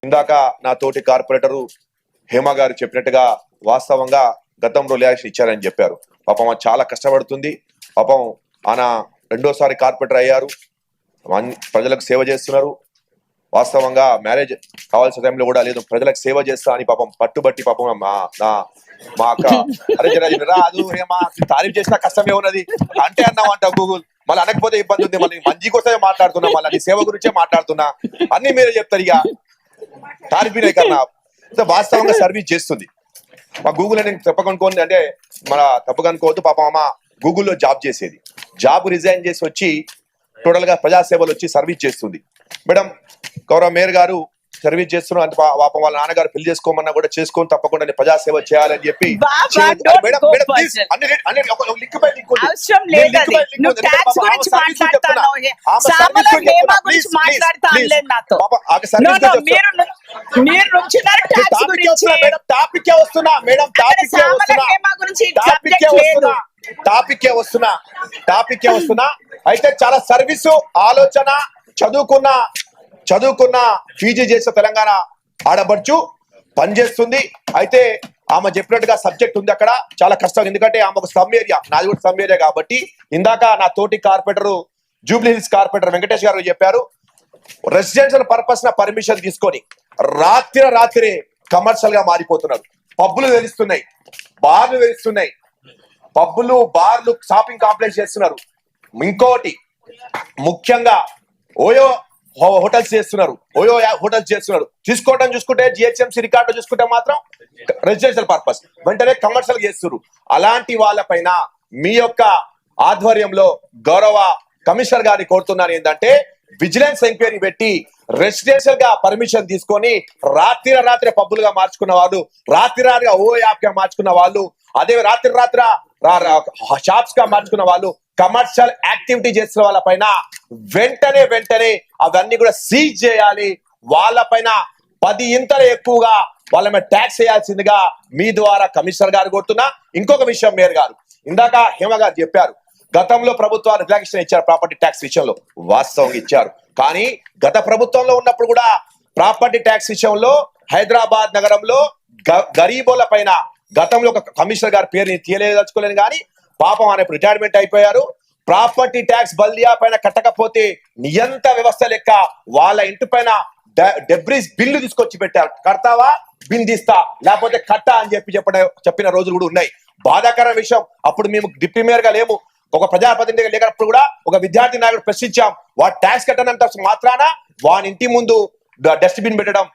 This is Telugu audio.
ఇందాక నా తోటి కార్పొరేటరు హేమ గారు చెప్పినట్టుగా వాస్తవంగా గతంలో రియాక్షన్ ఇచ్చారని చెప్పారు. పాపం చాలా కష్టపడుతుంది. పాపం ఆయన రెండోసారి కార్పొరేటర్ అయ్యారు. ప్రజలకు సేవ చేస్తున్నారు. వాస్తవంగా మ్యారేజ్ కావాల్సిన టైంలో కూడా లేదు, ప్రజలకు సేవ చేస్తా అని పాపం పట్టుబట్టి పాపం మా అక్క అరే రాదు హేమ తారీఫ్ చేసినా కష్టమే ఉన్నది అంటే అన్నామంట గూగుల్. మళ్ళీ అనకపోతే ఇబ్బంది ఉంది. మళ్ళీ మంచి కోసమే మాట్లాడుతున్నా, మళ్ళీ నీ సేవ గురించే మాట్లాడుతున్నా, అన్ని మీరే చెప్తారు. ఇక తారీఫ్ కన్నా వాస్తవంగా సర్వీస్ చేస్తుంది. మా గూగుల్ నేను తప్పకనుకోండి అంటే మన తప్పకనుకోవద్దు. పాపం అమ్మ గూగుల్లో జాబ్ చేసేది, జాబ్ రిజైన్ చేసి వచ్చి టోటల్ గా ప్రజాసేవలు వచ్చి సర్వీస్ చేస్తుంది. మేడం గౌరవ మేయర్ గారు సర్వీస్ చేస్తున్నారు అంటే పాపం వాళ్ళ నాన్నగారు పెళ్లి చేసుకోమన్నా కూడా చేసుకొని తప్పకుండా ప్రజాసేవ చేయాలని చెప్పి టాపిక్ వస్తున్నా. అయితే చాలా సర్వీసు ఆలోచన చదువుకున్న పీజీ చేసే తెలంగాణ ఆడబడుచు పనిచేస్తుంది. అయితే ఆమె చెప్పినట్టుగా సబ్జెక్ట్ ఉంది అక్కడ, చాలా కష్టం. ఎందుకంటే ఆమె ఒక స్లమ్ ఏరియా, నాది కూడా స్లమ్ ఏరియా కాబట్టి. ఇందాక నా తోటి corporator Jubilee hills corporator Venkatesh గారు చెప్పారు, రెసిడెన్షియల్ పర్పస్ నా పర్మిషన్ తీసుకొని రాత్రి కమర్షియల్ గా మారిపోతున్నారు. పబ్బులు తెలుస్తున్నాయి, బార్లు తెలుస్తున్నాయి, పబ్బులు బార్లు షాపింగ్ కాంప్లెక్స్ చేస్తున్నారు. ఇంకోటి ముఖ్యంగా ఓయో హోటల్స్ చేస్తున్నారు. చూసుకుంటే జిహెచ్ఎంసీ రికార్డు చూసుకుంటే మాత్రం రెసిడెన్షియల్ పర్పస్ వెంటనే కమర్షియల్ చేస్తున్నారు. అలాంటి వాళ్ళపైన మీ యొక్క ఆధ్వర్యంలో గౌరవ కమిషనర్ గారిని కోరుతున్నాను ఏంటంటే విజిలెన్స్ ఎంక్వైరీ పెట్టి రెసిడెన్షియల్ గా పర్మిషన్ తీసుకొని రాత్రి పబ్బులుగా మార్చుకున్న వాళ్ళు, రాత్రిగా ఓ యాప్ గా మార్చుకున్న వాళ్ళు, అదే రాత్రి షాప్స్ గా మార్చుకున్న వాళ్ళు, కమర్షియల్ యాక్టివిటీ చేసిన వాళ్ళ పైన వెంటనే అవన్నీ కూడా సీజ్ చేయాలి. వాళ్ళపైన 10 ఇంతలు ఎక్కువగా వాళ్ళ మీద ట్యాక్స్ చేయాల్సిందిగా మీ ద్వారా కమిషనర్ గారు కోరుతున్నా. ఇంకొక విషయం మేయర్ గారు ఇందాక హేమ గారు చెప్పారు, గతంలో ప్రభుత్వాలు రిలాక్సేషన్ ఇచ్చారు ప్రాపర్టీ ట్యాక్స్ విషయంలో, వాస్తవంగా ఇచ్చారు. కానీ గత ప్రభుత్వంలో ఉన్నప్పుడు కూడా ప్రాపర్టీ ట్యాక్స్ విషయంలో హైదరాబాద్ నగరంలో గరీబోల పైన గతంలో ఒక కమిషనర్ గారి పేరుని తీయలేదలుచుకోలేను కానీ పాపం ఆయన రిటైర్మెంట్ అయిపోయారు. ప్రాపర్టీ ట్యాక్స్ బల్దియా పైన కట్టకపోతే నియంత వ్యవస్థ లెక్క వాళ్ళ ఇంటి పైన డెబ్రీస్ బిల్లు తీసుకొచ్చి పెట్టారు. కడతావా బిందిస్తా లేకపోతే కట్టా అని చెప్పిన రోజులు కూడా ఉన్నాయి. బాధాకర విషయం. అప్పుడు మేము డిప్యూటీ మేయర్ గా లేము, ఒక ప్రజాప్రతినిధిగా లేనప్పుడు కూడా ఒక విద్యార్థి నాయకుడు ప్రశ్నించాం, వాడు ట్యాక్స్ కట్టనంత మాత్రాన వాని ఇంటి ముందు డస్ట్బిన్ పెట్టడం